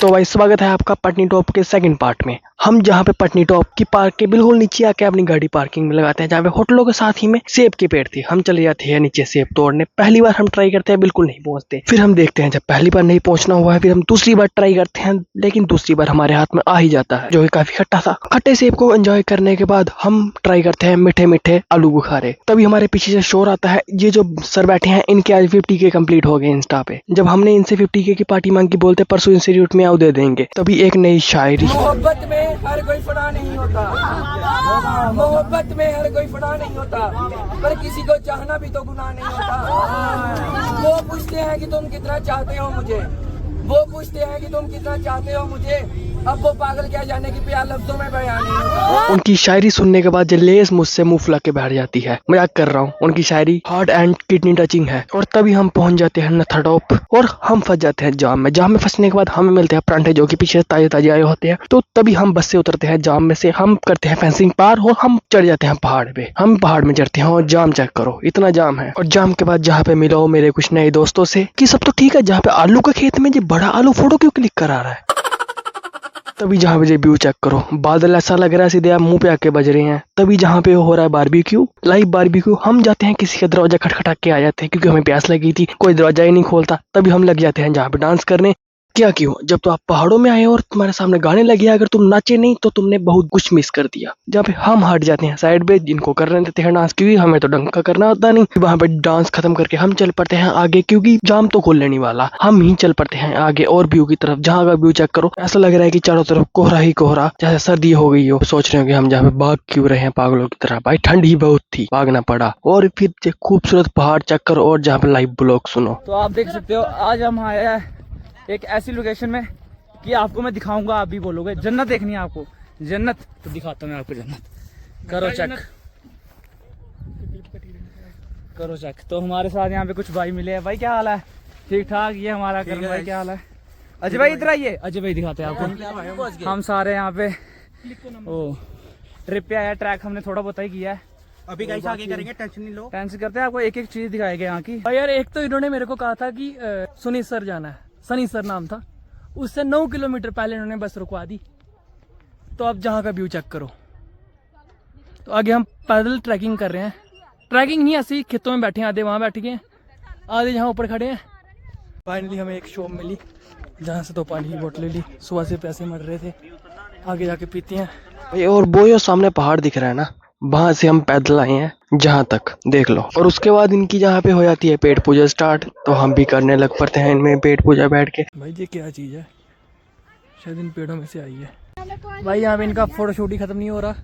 तो भाई स्वागत है आपका पटनी टॉप के सेकंड पार्ट में। हम जहाँ पे पटनी टॉप की पार्क के बिल्कुल नीचे आके अपनी गाड़ी पार्किंग में लगाते हैं, जहाँ पे होटलों के साथ ही में सेब के पेड़ थे। हम चले जाते हैं नीचे सेब तोड़ने। पहली बार हम ट्राई करते हैं, बिल्कुल नहीं पहुंचते। फिर हम देखते हैं जब पहली बार नहीं पहुंचना हुआ है, फिर हम दूसरी बार ट्राई करते हैं, लेकिन दूसरी बार हमारे हाथ में आ ही जाता है, जो कि काफी खट्टा था। खट्टे सेब को एंजॉय करने के बाद हम ट्राई करते हैं मीठे मीठे आलू बुखारे। तभी हमारे पीछे से शोर आता है, ये जो सर बैठे हैं इनके आज 50K कंप्लीट हो गए इंस्टा पे। जब हमने इनसे 50K की पार्टी मांगी, बोलते परसों इंस्टीट्यूट में आओ दे देंगे। तभी एक नई शायरी। मोहब्बत में हर कोई फना नहीं होता, मोहब्बत में हर कोई फना नहीं होता, पर किसी को चाहना भी तो गुनाह नहीं होता। वो पूछते हैं कि तुम कितना चाहते हो मुझे, वो पूछते हैं कि तुम कितना चाहते हो मुझे, अब वो पागल क्या जाने की प्यार लफ्जों में बयान नहीं होता। उनकी शायरी सुनने के बाद जलेस मुझसे मुंह फुला के बैठ जाती है। मजाक कर रहा हूँ, उनकी शायरी हार्ट एंड किडनी टचिंग है। और तभी हम पहुंच जाते हैं नथा टॉप और हम फंस जाते हैं जाम में। जाम में फंसने के बाद हमें मिलते हैं परांठे, जो कि पीछे ताजे ताजे आए होते हैं। तो तभी हम बस से उतरते हैं जाम में से, हम करते हैं फेंसिंग पार और हम चढ़ जाते हैं पहाड़ पे। हम पहाड़ में चढ़ते हैं और जाम चेक करो, इतना जाम है। और जाम के बाद जहाँ पे मिलो मेरे कुछ नए दोस्तों से कि सब तो ठीक है, जहाँ पे आलू का खेत में जो बड़ा आलू फोटो क्यों क्लिक करा रहा है। तभी जहाँ पे व्यू चेक करो, बादल ऐसा लग रहा है सीधे आप मुंह पे आके बज रहे हैं। तभी जहाँ पे हो रहा है बारबेक्यू, लाइव बारबेक्यू। हम जाते हैं किसी का दरवाजा खटखटा के आ जाते हैं, क्योंकि हमें प्यास लगी थी, कोई दरवाजा ही नहीं खोलता। तभी हम लग जाते हैं जहाँ पे डांस करने। क्या क्यों, जब तो आप पहाड़ों में आए और तुम्हारे सामने गाने लगे, अगर तुम नाचे नहीं तो तुमने बहुत कुछ मिस कर दिया। जहाँ पे हम हट जाते हैं साइड पे, जिनको करने देते हैं डांस, क्योंकि हमें तो ढंग का करना होता नहीं। वहाँ पे डांस खत्म करके हम चल पड़ते हैं आगे, क्योंकि जाम तो खुलने नहीं वाला। हम ही चल पड़ते हैं आगे और व्यू की तरफ। जहाँ का व्यू चेक करो, ऐसा लग रहा है कि चारों तरफ कोहरा ही कोहरा, जैसे सर्दी हो गई हो। सोच रहे हो कि हम जहाँ पे भाग क्यों रहे हैं पागलों की तरह। भाई ठंड ही बहुत थी, भागना पड़ा। और फिर खूबसूरत पहाड़ चेक करो और जहाँ पे लाइव ब्लॉग सुनो। तो आप देख सकते हो, आज हम आए हैं एक ऐसी लोकेशन में कि आपको मैं दिखाऊंगा, आप भी बोलोगे जन्नत देखनी है आपको। जन्नत तो दिखाता हूं मैं आपको, जन्नत करो चेक, करो चेक। तो हमारे साथ यहाँ पे कुछ भाई मिले हैं। भाई क्या हाल है? ठीक ठाक। ये हमारा करण भाई, क्या हाल है? अजय भाई इधर आइए, अजय भाई दिखाते हैं आपको। हम सारे यहाँ पे ओ ट्रिप पे आया, ट्रैक हमने थोड़ा बहुत ही किया है। अभी कैसे आगे करेंगे, टेंशन नहीं लो। टेंशन करते हैं, आपको एक एक चीज दिखाएंगे यहाँ की। यार एक तो इन्होंने मेरे को कहा था कि सुनीसर जाना है, सनीसर नाम था। उससे 9 किलोमीटर पहले इन्होंने बस रुकवा दी। तो अब जहाँ का व्यू चेक करो। तो आगे हम पैदल ट्रैकिंग कर रहे हैं। ट्रैकिंग नहीं, ऐसे ही खेतों में बैठे हैं, आधे वहाँ बैठ गए हैं, आधे जहाँ ऊपर खड़े हैं। फाइनली हमें एक शॉप मिली, जहाँ से तो पानी की बोतलें ली। सुबह से पैसे मर रहे थे, आगे जाके पीते हैं भाई। और वो सामने पहाड़ दिख रहा है ना, वहां से हम पैदल आए हैं जहाँ तक, देख लो। और उसके बाद इनकी जहाँ पे हो जाती है पेट पूजा स्टार्ट, तो हम भी करने लग पड़ते हैं इनमें पेट पूजा बैठ के। भाई ये क्या चीज़ है? शायद इन पेड़ों में से आई है। भाई यहाँ पे इनका फोटोशूट ही खत्म नहीं हो रहा।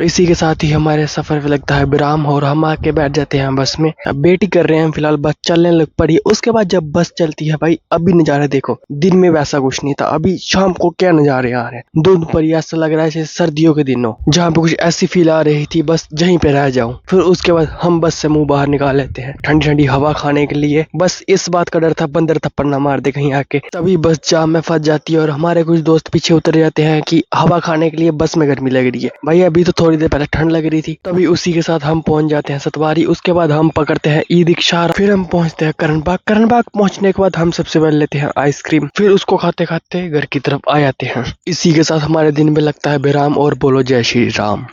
इसी के साथ ही हमारे सफर पे लगता है विराम और हम आके बैठ जाते हैं बस में। अब वेट कर रहे हैं, फिलहाल बस चलने लग पड़ी। उसके बाद जब बस चलती है भाई, अभी नजारे देखो। दिन में वैसा कुछ नहीं था, अभी शाम को क्या नजारे आ रहे हैं। धुंध पर ऐसा लग रहा है जैसे सर्दियों के दिनों, जहाँ पे कुछ ऐसी फील आ रही थी बस यहीं पे रह जाऊं। फिर उसके बाद हम बस से मुंह बाहर निकाल लेते हैं ठंडी ठंडी हवा खाने के लिए। बस इस बात का डर था बंदर थप्पड़ ना मार दे कहीं आके। तभी बस जाम में फंस जाती है और हमारे कुछ दोस्त पीछे उतर जाते हैं कि हवा खाने के लिए। बस में गर्मी लग रही है भाई, अभी तो थोड़ी देर पहले ठंड लग रही थी। तभी उसी के साथ हम पहुंच जाते हैं सतवारी। उसके बाद हम पकड़ते हैं ई रिक्शा, फिर हम पहुंचते हैं करण बाग। करण बाग पहुंचने के बाद हम सबसे पहले लेते हैं आइसक्रीम, फिर उसको खाते खाते घर की तरफ आ जाते हैं। इसी के साथ हमारे दिन में लगता है विराम और बोलो जय श्री राम।